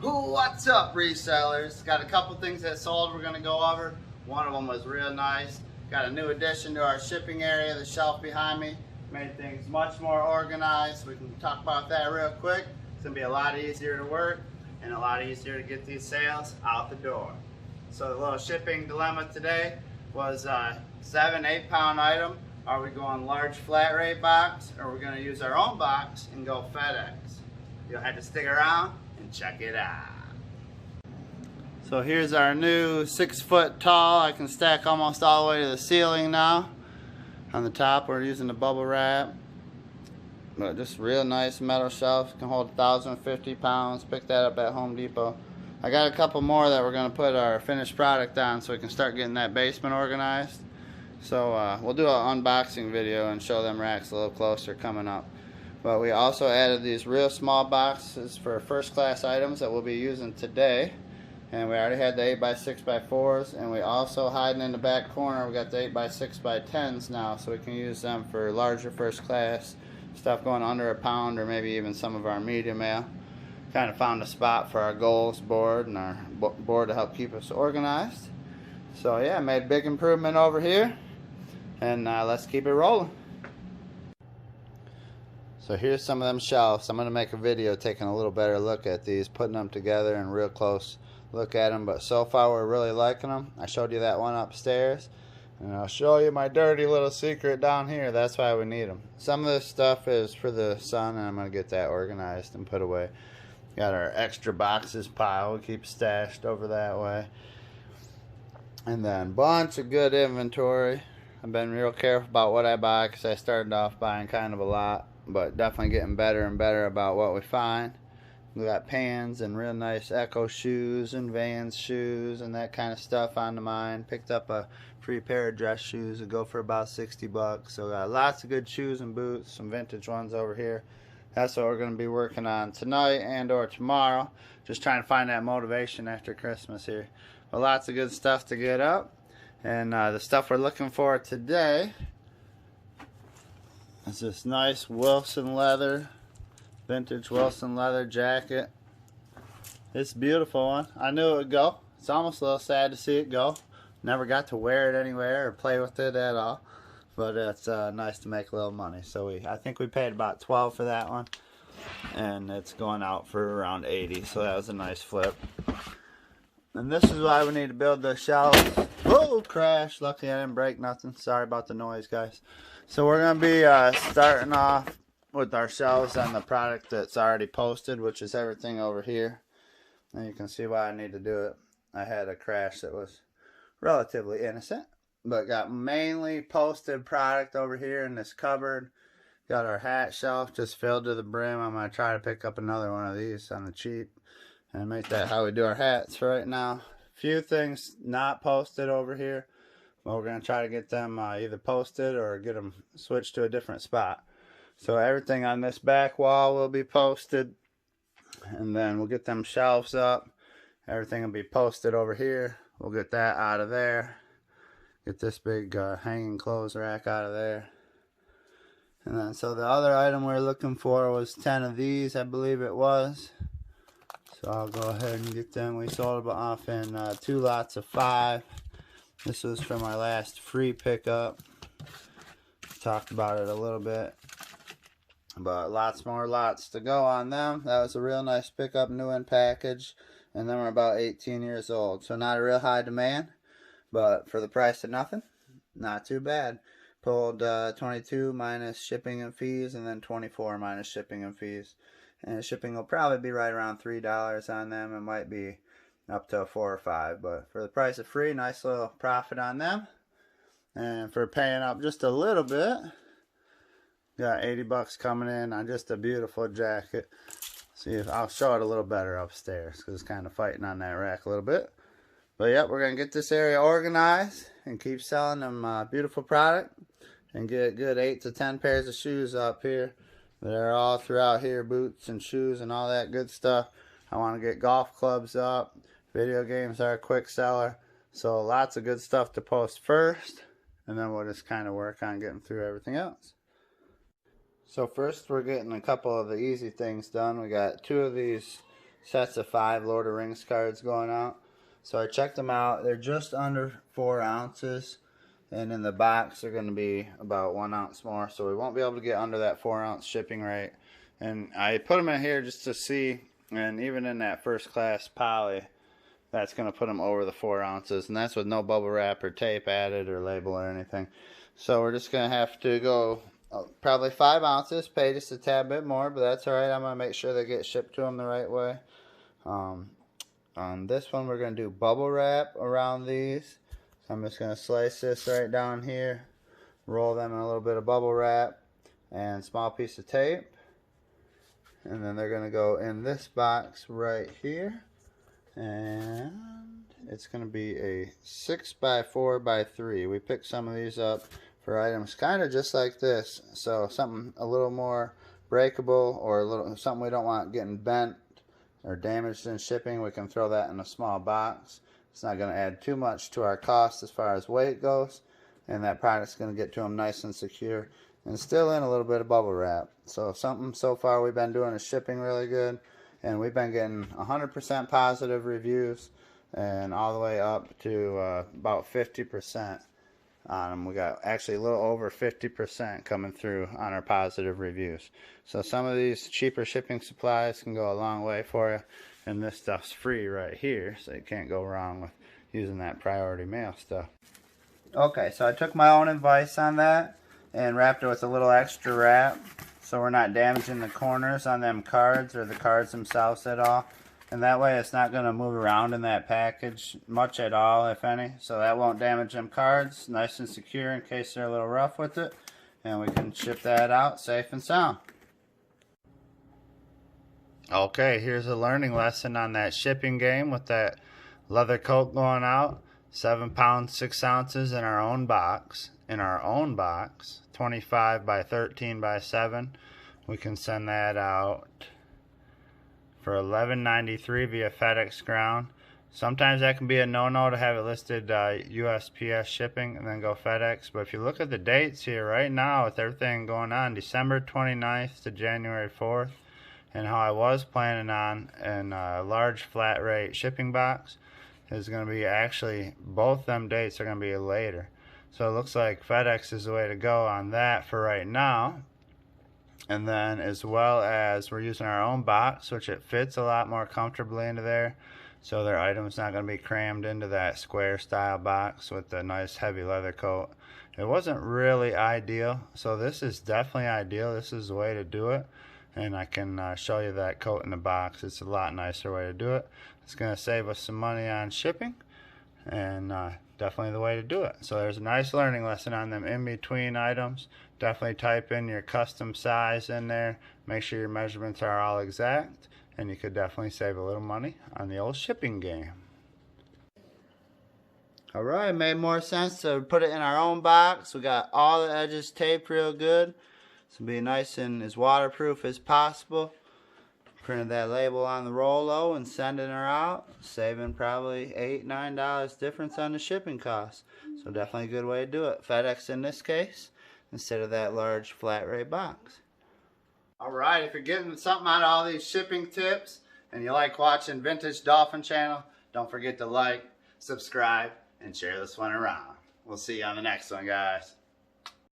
What's up, resellers? Got a couple things that sold we're going to go over. One of them was real nice. Got a new addition to our shipping area, the shelf behind me. Made things much more organized. We can talk about that real quick. It's going to be a lot easier to work and a lot easier to get these sales out the door. So the little shipping dilemma today was a 7-8 pound item. Are we going large flat rate box, or are we going to use our own box and go FedEx? You'll have to stick around and check it out. So here's our new 6 foot tall. I can stack almost all the way to the ceiling now. On the top we're using the bubble wrap, but just real nice metal shelf. Can hold 1,050 pounds. Pick that up at Home Depot. I got a couple more that we're going to put our finished product on so we can start getting that basement organized. So we'll do an unboxing video and show them racks a little closer coming up. But we also added these real small boxes for first class items that we'll be using today. And we already had the 8x6x4s, and we also, hiding in the back corner, we got the 8x6x10s now, so we can use them for larger first class stuff going under a pound, or maybe even some of our medium mail. Kind of found a spot for our goals board and our board to help keep us organized. So yeah, made big improvement over here, and let's keep it rolling. So here's some of them shelves. I'm going to make a video taking a little better look at these, putting them together and real close look at them, but so far we're really liking them. I showed you that one upstairs, and I'll show you my dirty little secret down here. That's why we need them. Some of this stuff is for the son, and I'm going to get that organized and put away. Got our extra boxes pile we keep stashed over that way, and then bunch of good inventory. I've been real careful about what I buy because I started off buying kind of a lot, but definitely getting better and better about what we find. We got pans and real nice Echo shoes and Vans shoes and that kind of stuff onto mine. Picked up a free pair of dress shoes that go for about 60 bucks. So got lots of good shoes and boots, some vintage ones over here. That's what we're going to be working on tonight and or tomorrow. Just trying to find that motivation after Christmas here. But lots of good stuff to get up. And the stuff we're looking for today is this nice Wilson leather, vintage Wilson leather jacket. It's a beautiful one. I knew it would go. It's almost a little sad to see it go. Never got to wear it anywhere or play with it at all. But it's nice to make a little money. So I think we paid about $12 for that one, and it's going out for around $80. So that was a nice flip. And this is why we need to build the shelves. Oh, crash. Luckily I didn't break nothing. Sorry about the noise, guys. So we're going to be starting off with our shelves on the product that's already posted, which is everything over here. And you can see why I need to do it. I had a crash that was relatively innocent, but got mainly posted product over here in this cupboard. Got our hat shelf just filled to the brim. I'm going to try to pick up another one of these on the cheap and make that how we do our hats for right now. Few things not posted over here, but we're going to try to get them either posted or get them switched to a different spot. So everything on this back wall will be posted, and then we'll get them shelves up. Everything will be posted over here. We'll get that out of there. Get this big hanging clothes rack out of there. And then so the other item we're looking for was 10 of these, I believe it was. So I'll go ahead and get them. We sold them off in 2 lots of 5. This was from our last free pickup. Talked about it a little bit. But lots more lots to go on them. That was a real nice pickup, new in package. And then we're about 18 years old. So not a real high demand, but for the price of nothing, not too bad. Pulled 22 minus shipping and fees, and then 24 minus shipping and fees. And shipping will probably be right around $3 on them. It might be up to $4 or $5. But for the price of free, nice little profit on them. And for paying up just a little bit, got 80 bucks coming in on just a beautiful jacket. See if I'll show it a little better upstairs because it's kind of fighting on that rack a little bit. But yep, we're going to get this area organized and keep selling them beautiful product and get a good 8 to 10 pairs of shoes up here. They're all throughout here, boots and shoes and all that good stuff. I want to get golf clubs up. Video games are a quick seller. So lots of good stuff to post first, and then we'll just kind of work on getting through everything else. So first we're getting a couple of the easy things done. We got 2 of these sets of 5 Lord of Rings cards going out. So I checked them out. They're just under 4 ounces. And in the box, they're going to be about 1 ounce more. So we won't be able to get under that 4 ounce shipping rate. And I put them in here just to see. And even in that first class poly, that's going to put them over the 4 ounces. And that's with no bubble wrap or tape added or label or anything. So we're just going to have to go probably 5 ounces, pay just a tad bit more, but that's alright. I'm going to make sure they get shipped to them the right way. On this one, we're going to do bubble wrap around these. So I'm just going to slice this right down here, roll them in a little bit of bubble wrap and small piece of tape. And then they're going to go in this box right here. And it's going to be a 6x4x3. We picked some of these up for items kind of just like this, so something a little more breakable or something we don't want getting bent or damaged in shipping. We can throw that in a small box. It's not going to add too much to our cost as far as weight goes, and that product's going to get to them nice and secure and still in a little bit of bubble wrap. So something so far we've been doing is shipping really good, and we've been getting 100% positive reviews and all the way up to about 50% on them. We got actually a little over 50% coming through on our positive reviews. So some of these cheaper shipping supplies can go a long way for you, and this stuff's free right here, so you can't go wrong with using that priority mail stuff. Okay, so I took my own advice on that and wrapped it with a little extra wrap so we're not damaging the corners on them cards or the cards themselves at all. And that way it's not going to move around in that package much at all, if any. So that won't damage them cards. Nice and secure in case they're a little rough with it. And we can ship that out safe and sound. Okay, here's a learning lesson on that shipping game with that leather coat going out. 7 pounds, 6 ounces in our own box. In our own box. 25 by 13 by 7. We can send that out for $11.93 via FedEx Ground. Sometimes that can be a no-no to have it listed USPS shipping and then go FedEx. But if you look at the dates here right now with everything going on, December 29th to January 4th, and how I was planning on in a large flat rate shipping box is going to be actually, both them dates are going to be later. So it looks like FedEx is the way to go on that for right now. And then as well as we're using our own box, which it fits a lot more comfortably into there. So their item's not going to be crammed into that square style box with the nice heavy leather coat. It wasn't really ideal. So this is definitely ideal. This is the way to do it. And I can show you that coat in the box. It's a lot nicer way to do it. It's going to save us some money on shipping. And definitely the way to do it. So there's a nice learning lesson on them in-between items. Definitely type in your custom size in there. Make sure your measurements are all exact. And you could definitely save a little money on the old shipping game. Alright, it made more sense to put it in our own box. We got all the edges taped real good. So be nice and as waterproof as possible. Printed that label on the Rolo and sending her out, saving probably $8, $9 difference on the shipping costs. So definitely a good way to do it. FedEx in this case, instead of that large flat rate box. Alright, if you're getting something out of all these shipping tips and you like watching Vintage Dolphin Channel, don't forget to like, subscribe, and share this one around. We'll see you on the next one, guys.